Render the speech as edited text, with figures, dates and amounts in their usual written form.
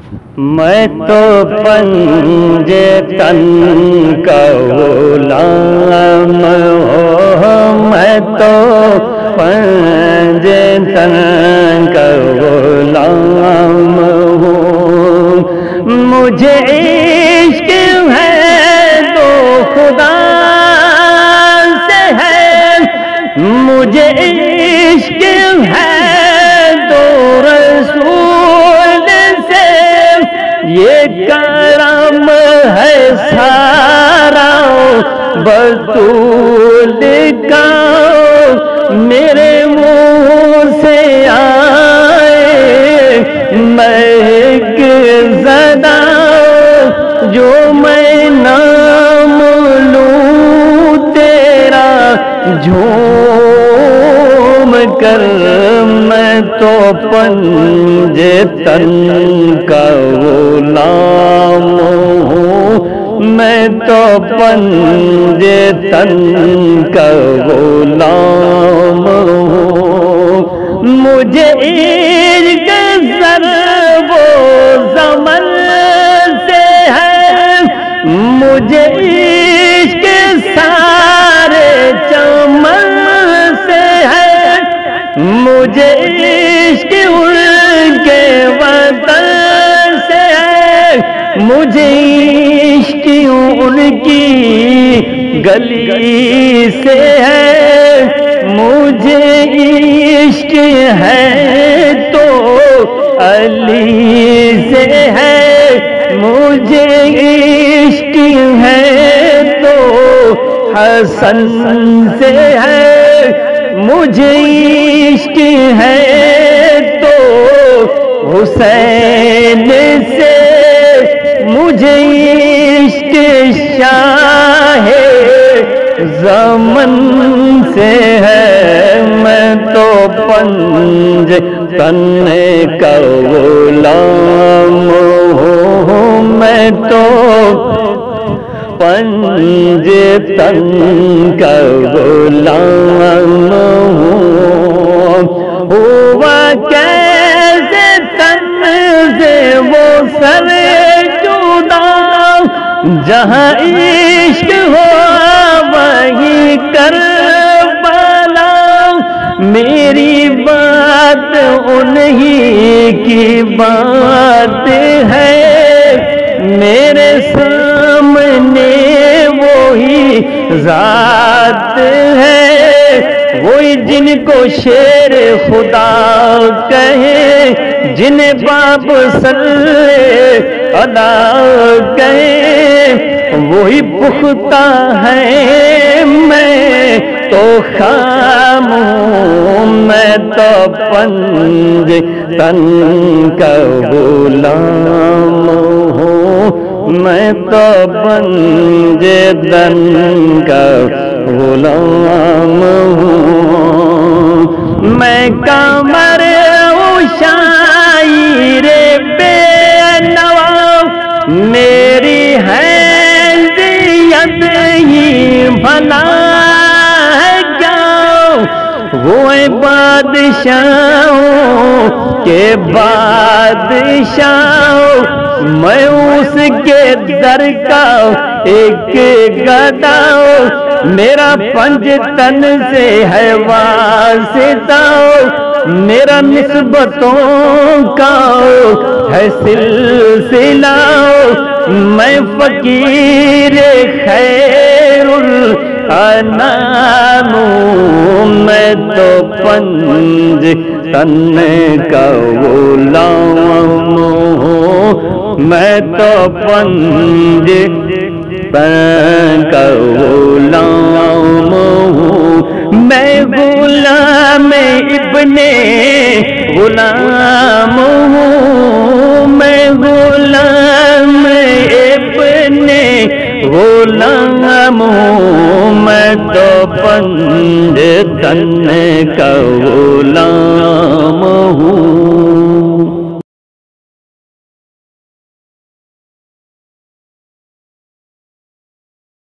میں تو پنجے تن کا غلام ہوں، میں تو پنجے تن کا غلام ہوں، مجھے عشق ہے تو خدا سے ہے، مجھے عشق ہے تو رسول سے، یہ کرم ہے سارا بطول کا، میرے منہ سے آئے مہک زدہ، جو میں نام لوں تیرا جھوم کر، میں تو پنجے تن کا غلام ہوں، میں تو پنجے تن کا غلام ہوں، مجھے عشق ضرب و زمن سے ہے، مجھے عشق سارے چمن سے ہے، مجھے عشق ان کے وطن سے ہے، مجھے عشق ان کی گلی سے ہے، مجھے عشق ہے تو علی سے ہے، مجھے عشق ہے تو حسن سے ہے، مجھے عشق ہے تو حسین سے، مجھے عشق شاہ زمن سے ہے، میں تو پنجے تن کا غلام ہوں، میں تو پنجے تن کا غلام ہوں، ہوا کیسے تن سے وہ سر جدا، جہاں عشق ہو وہی کربلا، میری بات انہی کی بات ہے، میرے سامنے وہی ذات ہے، وہی جن کو شیر خدا کہے، جنہیں باپ صلی ادا کہے، وہی پختہ ہے، میں تو خام ہوں، میں تو پنجے تن کا غلام ہوں، میں تو پنجے تن کا غلام ہوں، میں قمر شاعر بے نوا، میری حیثیت ہی بھلا ہے کیا، وہ بادشاہوں کے بادشاہ، میں اس کے در کا ایک گدا، میرا پنج تن سے ہے واسطہ، میرا نسبتوں کا ہے سلسلہ، میں فقیر خیر الانام ہوں، میں تو پنجے تن کا غلام ہوں، میں تو پنجے تن کا غلام ہوں، میں غلام ابن غلام ہوں، میں غلام ابن غلام ہوں، میں تو پنجے تن کا غلام ہوں۔